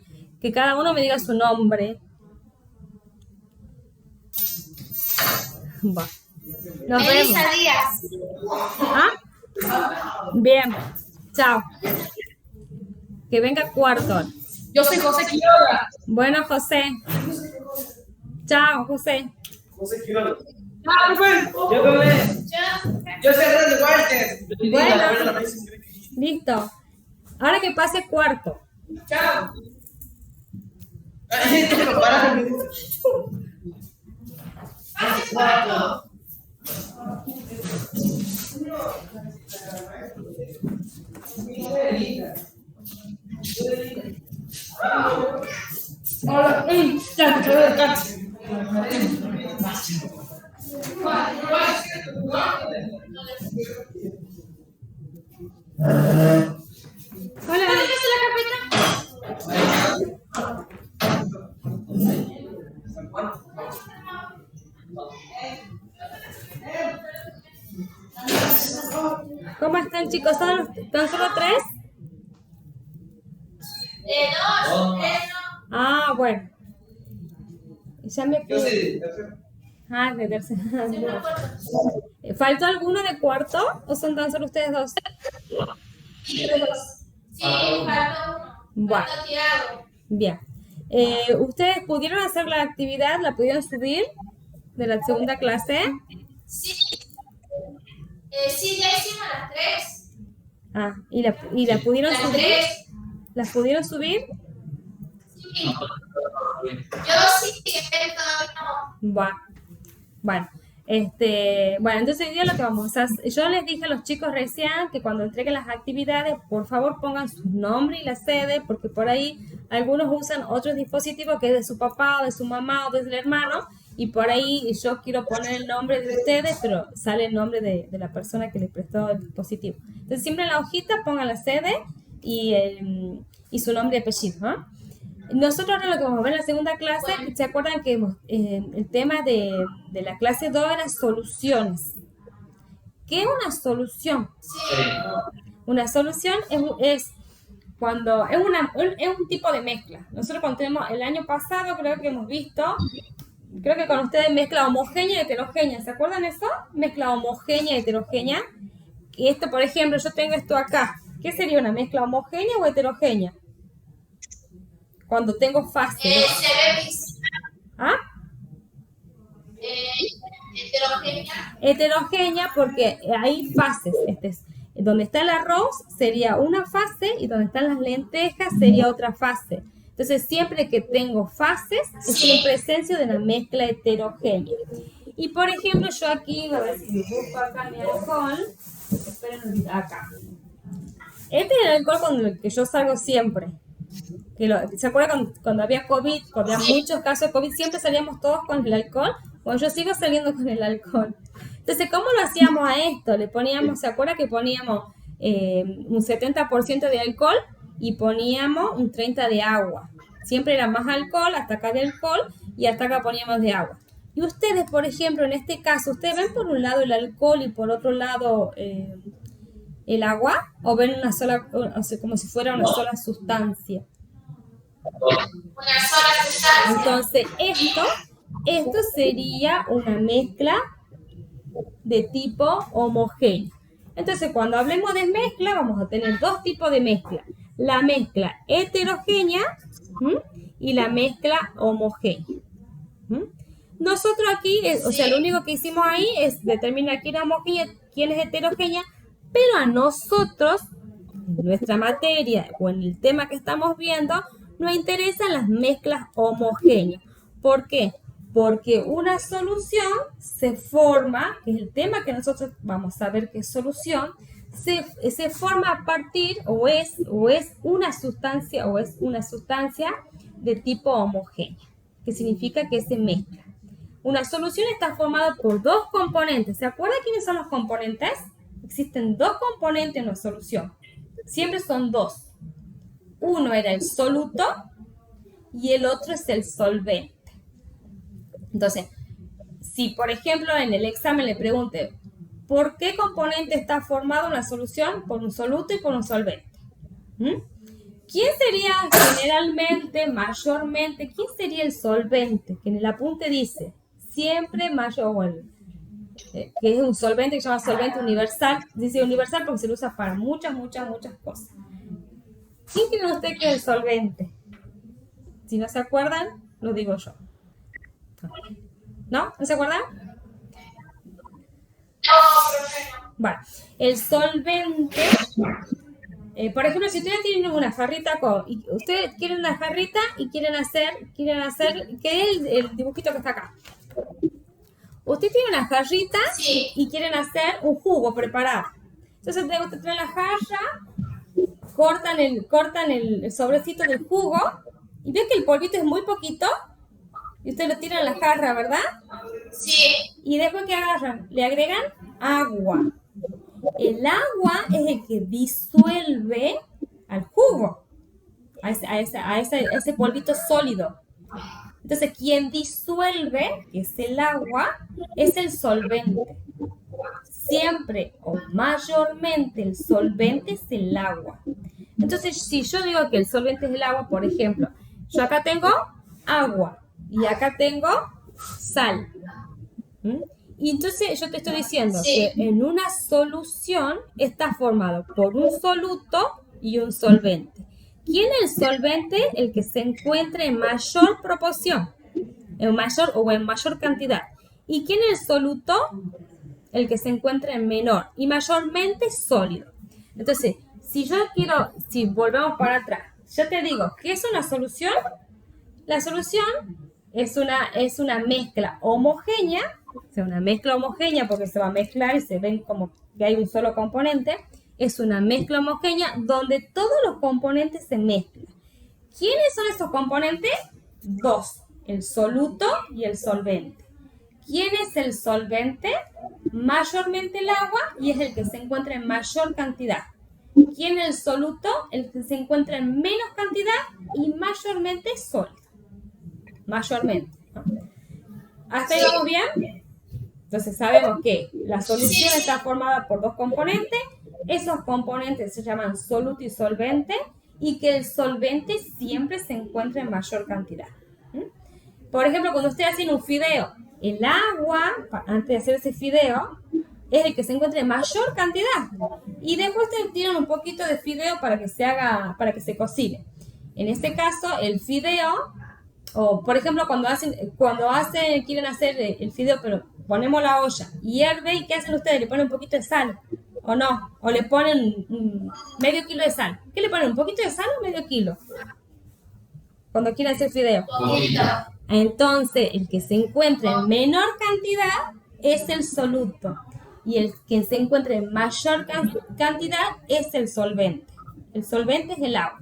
cada uno me diga su nombre. Va. Nos vemos. Elisa Díaz. ¿Ah? Bien. Chao. Que venga cuarto. Yo soy José Quiroga. Bueno, José. Chao, José. José Quiroga. Yo soy Randy Walter. Bueno. Listo. Ahora que pase cuarto. Chao. Pero para. Hola. ¿Cómo están, chicos? ¿Tan solo 3? Ah, bueno. Ya me Yo fui. sí. Ah, de tercero. ¿Faltó alguno de cuarto o son tan solo ustedes dos? Sí, falta uno. Bueno, Falta Tiago. bien. ¿Ustedes pudieron hacer la actividad? ¿La pudieron subir de la segunda clase? Sí. Sí, ya hicimos las 3. Ah, ¿y la pudieron Las subir? 3. ¿Las pudieron subir? Sí. Yo sí, él todavía no. Bueno, bueno, entonces hoy día lo que vamos a hacer, yo les dije a los chicos recién que cuando entreguen las actividades, por favor pongan su nombre y la sede, porque por ahí algunos usan otros dispositivos que es de su papá o de su mamá o del hermano, y por ahí yo quiero poner el nombre de ustedes, pero sale el nombre de la persona que les prestó el dispositivo. Entonces siempre en la hojita pongan la sede y su nombre y apellido, ¿no? Nosotros ahora lo que vamos a ver en la segunda clase, ¿se acuerdan que el tema de la clase 2 era soluciones? ¿Qué es una solución? Sí. Una solución es cuando es un tipo de mezcla. Nosotros cuando tenemos el año pasado creo que hemos visto, creo que con ustedes mezcla homogénea y heterogénea. ¿Se acuerdan eso? Mezcla homogénea y heterogénea. Y esto, por ejemplo, yo tengo esto acá. ¿Qué sería una mezcla homogénea o heterogénea? Cuando tengo fases. Se ve visible. ¿Ah? Heterogénea. Heterogénea porque hay fases. Donde está el arroz sería una fase y donde están las lentejas sería otra fase. Entonces siempre que tengo fases es en presencia de una mezcla heterogénea. Y por ejemplo yo aquí, a ver si busco acá mi alcohol. Esperen acá. Este es el alcohol con el que yo salgo siempre. ¿Se acuerdan cuando había COVID, cuando había muchos casos de COVID, siempre salíamos todos con el alcohol? Bueno, yo sigo saliendo con el alcohol. Entonces, ¿cómo lo hacíamos a esto? Le poníamos, ¿se acuerdan que poníamos un 70% de alcohol y poníamos un 30% de agua? Siempre era más alcohol, hasta acá de alcohol y hasta acá poníamos de agua. Y ustedes, por ejemplo, en este caso, ¿ustedes ven por un lado el alcohol y por otro lado el agua? ¿O ven una sola, o sea, como si fuera una sola sustancia? Una sola sustancia. Entonces, esto sería una mezcla de tipo homogéneo. Entonces, cuando hablemos de mezcla, vamos a tener dos tipos de mezcla. La mezcla heterogénea y la mezcla homogénea. Nosotros aquí, o sea, lo único que hicimos ahí es determinar quién es homogénea, quién es heterogénea, pero a nosotros, en nuestra materia o en el tema que estamos viendo, nos interesan las mezclas homogéneas. ¿Por qué? Porque una solución se forma, que es el tema que nosotros vamos a ver que es solución, se forma a partir o es una sustancia de tipo homogénea, que significa que se mezcla. Una solución está formada por dos componentes. ¿Se acuerdan quiénes son los componentes? Existen dos componentes en una solución. Siempre son dos. Uno era el soluto y el otro es el solvente. Entonces, si por ejemplo en el examen le pregunte ¿por qué componente está formada una solución? Por un soluto y por un solvente. ¿Quién sería generalmente, mayormente, quién sería el solvente? Que en el apunte dice siempre mayor, que es un solvente que se llama solvente universal. Dice universal porque se lo usa para muchas cosas. ¿Quién cree usted que es el solvente? Si no se acuerdan, lo digo yo. ¿No? ¿No se acuerdan? Bueno, el solvente Por ejemplo, si ustedes tienen una jarrita y ustedes quieren una jarrita y quieren hacer, ¿qué es el dibujito que está acá? Usted tiene una jarrita Sí. y quieren hacer un jugo preparado. Entonces ustedes traen la jarra, cortan el sobrecito del jugo y ven que el polvito es muy poquito y usted lo tira en la jarra, ¿verdad? Sí. Y después que agarran, le agregan agua. El agua es el que disuelve al jugo, a ese polvito sólido. Entonces, quien disuelve, que es el agua, es el solvente. Siempre o mayormente el solvente es el agua. Entonces, si yo digo que el solvente es el agua, por ejemplo, yo acá tengo agua y acá tengo sal. Y entonces yo te estoy diciendo que en una solución está formado por un soluto y un solvente. ¿Quién es el solvente? El que se encuentra en mayor proporción, en mayor cantidad. ¿Y quién es el soluto? El que se encuentra en menor y mayormente sólido. Entonces, si volvemos para atrás, yo te digo, ¿qué es una solución? La solución es una mezcla homogénea, o sea, una mezcla homogénea porque se va a mezclar y se ven como que hay un solo componente. Es una mezcla homogénea donde todos los componentes se mezclan. ¿Quiénes son esos componentes? Dos, el soluto y el solvente. ¿Quién es el solvente? Mayormente el agua y es el que se encuentra en mayor cantidad. ¿Quién es el soluto? El que se encuentra en menos cantidad y mayormente sólido. Mayormente, ¿no? ¿Hasta ahí vamos bien? Entonces sabemos que la solución está formada por dos componentes. Esos componentes se llaman soluto y solvente y que el solvente siempre se encuentra en mayor cantidad. Por ejemplo, cuando ustedes hacen un fideo, el agua, antes de hacer ese fideo, es el que se encuentra en mayor cantidad. Y después te tiran un poquito de fideo para que se cocine. En este caso, el fideo, o por ejemplo, cuando quieren hacer el fideo, pero ponemos la olla, hierve, ¿y qué hacen ustedes? Le ponen un poquito de sal, ¿o no? O le ponen medio kilo de sal. ¿Qué le ponen? ¿Un poquito de sal o medio kilo? Cuando quieren hacer fideo. Poquito. Entonces, el que se encuentra en menor cantidad es el soluto. Y el que se encuentra en mayor cantidad es el solvente. El solvente es el agua.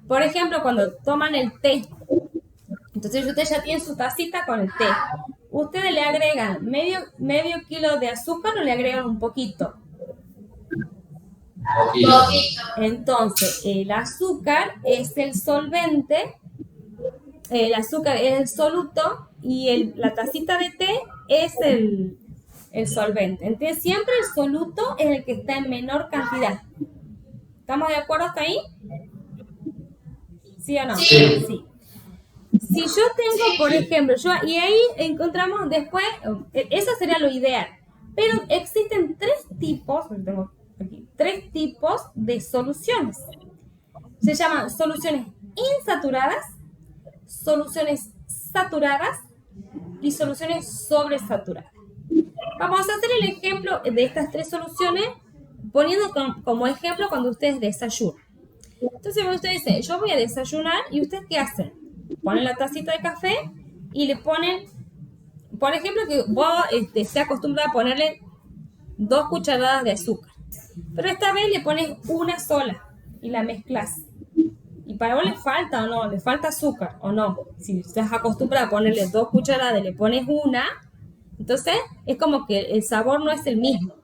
Por ejemplo, cuando toman el té, entonces ustedes ya tienen su tacita con el té. Ustedes le agregan medio kilo de azúcar o le agregan un poquito. Poquito. Entonces, el azúcar es el solvente, el azúcar es el soluto y la tacita de té es el solvente. Entonces, siempre el soluto es el que está en menor cantidad. ¿Estamos de acuerdo hasta ahí? ¿Sí o no? Sí. Sí. Si yo tengo, por ejemplo, y ahí encontramos después, eso sería lo ideal, pero existen tres tipos de soluciones. Se llaman soluciones insaturadas, soluciones saturadas y soluciones sobresaturadas. Vamos a hacer el ejemplo de estas tres soluciones poniendo como ejemplo cuando ustedes desayunan. Entonces usted dice, yo voy a desayunar y ¿ustedes qué hacen? Ponen la tacita de café y le ponen, por ejemplo, que vos estés acostumbrado a ponerle 2 cucharadas de azúcar. Pero esta vez le pones una sola y la mezclas. Y para vos le falta o no, le falta azúcar o no. Si estás acostumbrado a ponerle 2 cucharadas y le pones una, entonces es como que el sabor no es el mismo.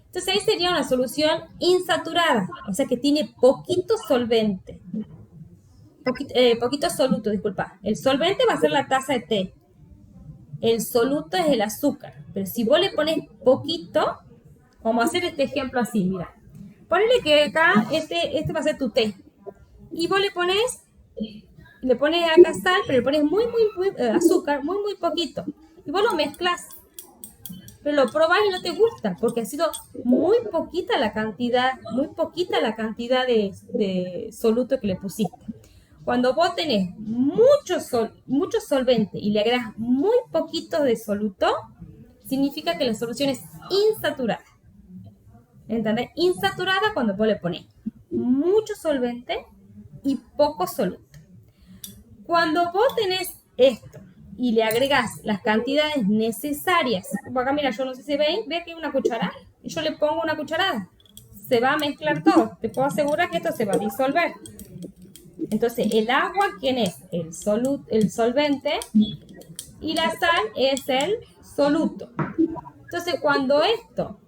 Entonces ahí sería una solución insaturada, o sea que tiene poquito solvente. Poquito soluto, disculpa. El solvente va a ser la taza de té. El soluto es el azúcar. Pero si vos le pones poquito, vamos a hacer este ejemplo así, mira. Ponele que acá, este va a ser tu té. Y vos le pones acá sal, pero le pones muy azúcar, muy poquito. Y vos lo mezclas. Pero lo probás y no te gusta, porque ha sido muy poquita la cantidad de soluto que le pusiste. Cuando vos tenés mucho solvente y le agregas muy poquito de soluto, significa que la solución es insaturada. ¿Entendés? Insaturada cuando vos le pones muy mucho solvente y poco soluto. Cuando vos tenés esto y le agregas las cantidades necesarias, como acá mira, yo no sé si ven que hay una cucharada y yo le pongo una cucharada, se va a mezclar todo, te puedo asegurar que esto se va a disolver. Entonces el agua, ¿quién es? El solvente, y la sal es el soluto. Entonces cuando esto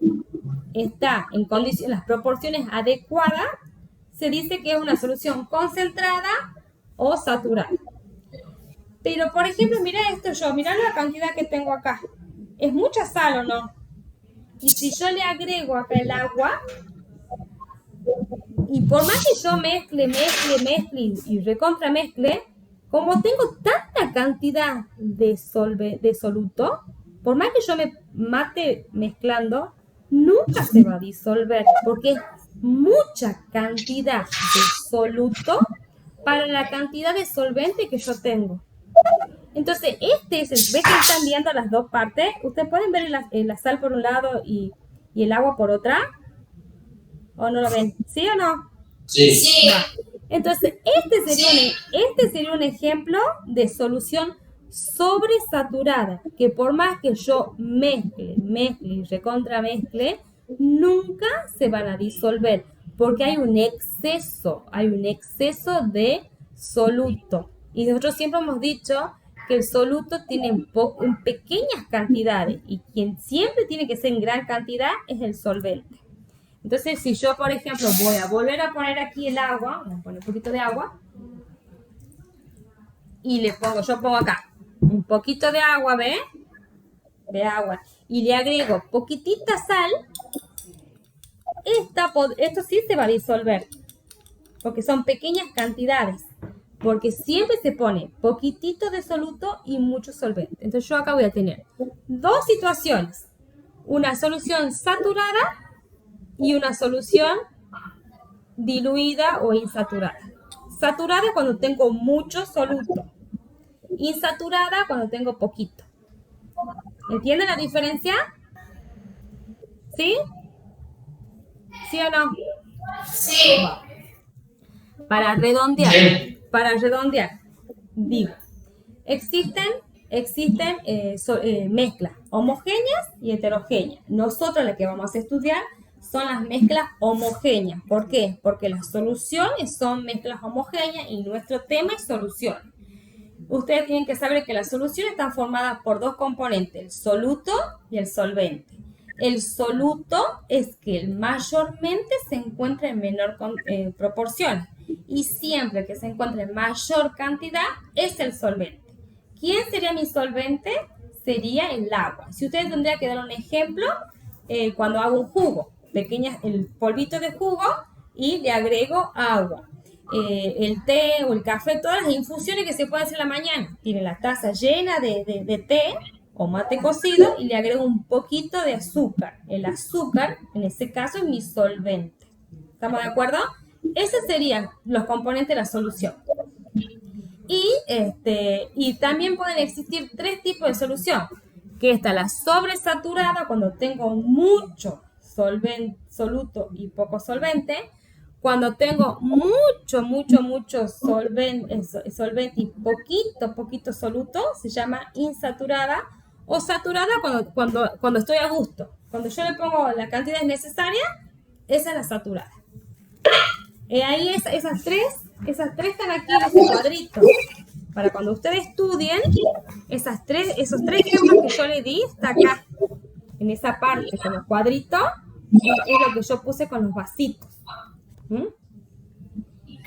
está en condiciones, las proporciones adecuadas, se dice que es una solución concentrada o saturada. Pero, por ejemplo, mira esto mira la cantidad que tengo acá. ¿Es mucha sal o no? Y si yo le agrego acá el agua, y por más que yo mezcle y recontra mezcle, como tengo tanta cantidad de soluto, por más que yo me mate mezclando, nunca se va a disolver, porque es mucha cantidad de soluto para la cantidad de solvente que yo tengo. Entonces, ¿ves que están viendo las dos partes? Ustedes pueden ver la sal por un lado y el agua por otra. ¿O no lo ven? ¿Sí o no? Sí. Entonces, este sería un ejemplo de solución sobresaturada, que por más que yo mezcle y recontra mezcle, nunca se van a disolver, porque hay un exceso de soluto. Y nosotros siempre hemos dicho que el soluto tiene en pequeñas cantidades, y quien siempre tiene que ser en gran cantidad es el solvente. Entonces, si yo, por ejemplo, voy a volver a poner aquí el agua, voy a poner un poquito de agua, y yo pongo acá un poquito de agua, ¿ve? De agua, y le agrego poquitita sal, esto sí se va a disolver, porque son pequeñas cantidades, porque siempre se pone poquitito de soluto y mucho solvente. Entonces yo acá voy a tener dos situaciones, una solución saturada y una solución diluida o insaturada. Saturada cuando tengo mucho soluto, insaturada cuando tengo poquito. ¿Entienden la diferencia? ¿Sí? ¿Sí o no? Sí. Para redondear, digo, existen mezclas homogéneas y heterogéneas. Nosotros lo que vamos a estudiar son las mezclas homogéneas. ¿Por qué? Porque las soluciones son mezclas homogéneas y nuestro tema es soluciones. Ustedes tienen que saber que las soluciones están formadas por dos componentes, el soluto y el solvente. El soluto es que mayormente se encuentra en menor proporción, y siempre que se encuentra en mayor cantidad es el solvente. ¿Quién sería mi solvente? Sería el agua. Si ustedes tendrían que dar un ejemplo, cuando hago un jugo, el polvito de jugo, y le agrego agua. El té o el café, todas las infusiones que se pueden hacer en la mañana. Tiene la taza llena de té o mate cocido y le agrego un poquito de azúcar. El azúcar, en este caso, es mi solvente. ¿Estamos de acuerdo? Esos serían los componentes de la solución. Y también pueden existir tres tipos de solución. Que está la sobresaturada, cuando tengo mucho soluto y poco solvente. Cuando tengo mucho solvente y poquito soluto, se llama insaturada. O saturada cuando estoy a gusto. Cuando yo le pongo la cantidad necesaria, esa es la saturada. Ahí esas tres están aquí en ese cuadrito. Para cuando ustedes estudien, esos tres ejemplos que yo le di, está acá. En esa parte, con los cuadritos, es lo que yo puse con los vasitos.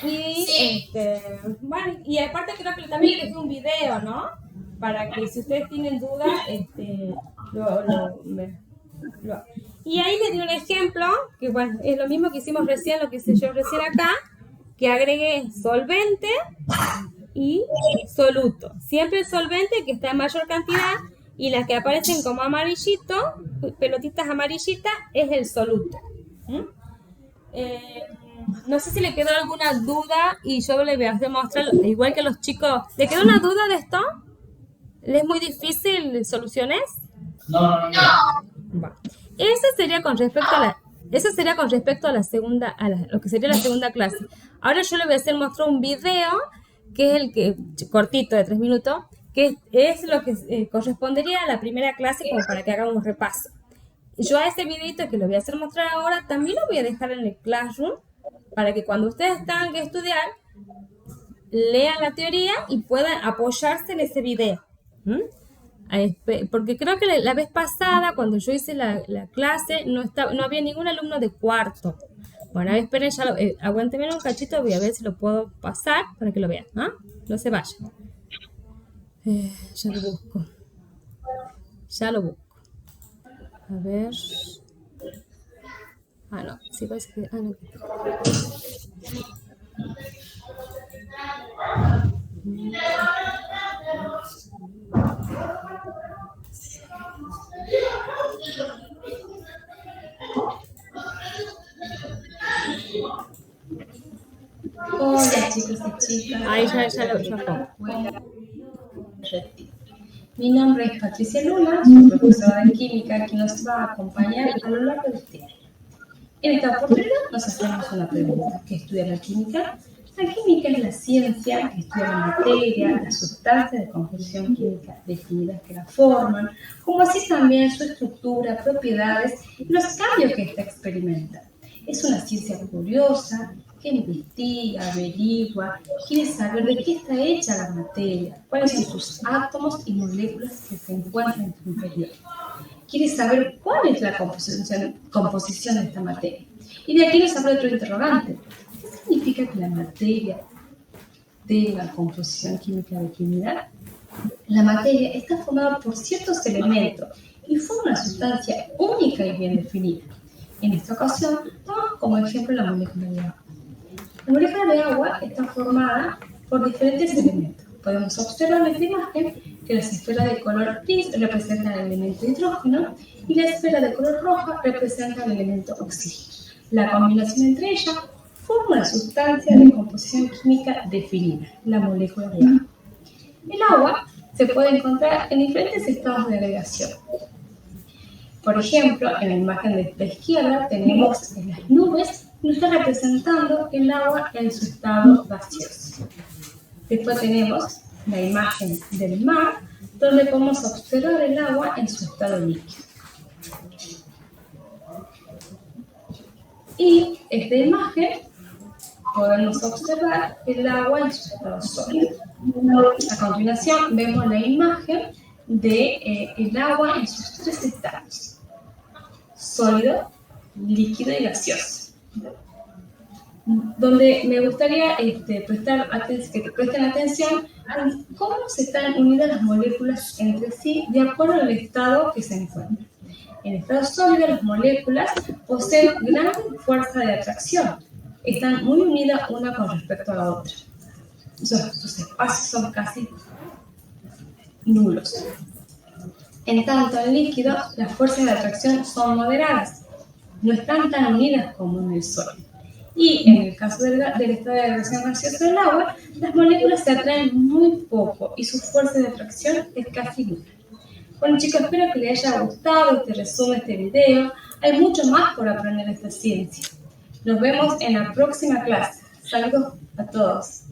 Y, bueno, y aparte creo que también les di un video, ¿no? Para que si ustedes tienen dudas, y ahí les di un ejemplo, que bueno, es lo mismo que hicimos recién, lo que hice yo recién acá, que agregué solvente y soluto. Siempre el solvente que está en mayor cantidad, y las que aparecen como amarillito, pelotitas amarillitas, es el soluto. No sé si le quedó alguna duda y yo le voy a mostrar, igual que los chicos. ¿Le quedó una duda de esto? ¿Les es muy difícil soluciones? No. Bueno, eso sería con respecto Eso sería con respecto a lo que sería la segunda clase. Ahora yo le voy a hacer mostrar un video, que es el que, cortito de 3 minutos, que es lo que correspondería a la primera clase, como para que hagamos un repaso. Yo a ese videito que lo voy a hacer mostrar ahora, también lo voy a dejar en el Classroom, para que cuando ustedes tengan que estudiar, lean la teoría y puedan apoyarse en ese video. Porque creo que la vez pasada, cuando yo hice la clase, no había ningún alumno de cuarto. Bueno, esperen, aguántenme un cachito, voy a ver si lo puedo pasar para que lo vean. No se vayan. Ya lo busco. A ver. No, sí parece que... no. Hola chicos y chicas. Ahí ya pongo. Mi nombre es Patricia Luna, soy profesora de química que nos va a acompañar a lo largo de este año. En esta oportunidad nos hacemos una pregunta. ¿Qué estudia la química? La química es la ciencia que estudia la materia, las sustancias de composición química definidas que la forman, como así también su estructura, propiedades y los cambios que ésta experimenta. Es una ciencia curiosa que investiga, averigua, quiere saber de qué está hecha la materia, cuáles son sus átomos y moléculas que se encuentran en su interior. Quiere saber cuál es la composición de esta materia. Y de aquí nos abre otro interrogante. ¿Qué significa que la materia tenga composición química definida? La materia está formada por ciertos elementos y forma una sustancia única y bien definida. En esta ocasión, tomamos como ejemplo la molécula de agua. La molécula de agua está formada por diferentes elementos. Podemos observar en esta imagen que las esferas de color gris representan el elemento hidrógeno y la esfera de color roja representa el elemento oxígeno. La combinación entre ellas forma una sustancia de composición química definida, la molécula de agua. El agua se puede encontrar en diferentes estados de agregación. Por ejemplo, en la imagen de la izquierda tenemos en las nubes, nos está representando el agua en su estado gaseoso. Después tenemos la imagen del mar, donde podemos observar el agua en su estado líquido. Y esta imagen podemos observar el agua en su estado sólido. A continuación vemos la imagen del agua en sus tres estados: sólido, líquido y gaseoso. Donde me gustaría que presten atención a cómo se están unidas las moléculas entre sí de acuerdo al estado que se encuentran. En estado sólido, las moléculas poseen gran fuerza de atracción. Están muy unidas una con respecto a la otra. Sus espacios son casi nulos. En tanto, en líquido, las fuerzas de atracción son moderadas. No están tan unidas como en el sólido. Y en el caso del estado de agregación gaseosa del agua, las moléculas se atraen muy poco y su fuerza de atracción es casi nula. Bueno chicos, espero que les haya gustado este resumen, este video. Hay mucho más por aprender de esta ciencia. Nos vemos en la próxima clase. Saludos a todos.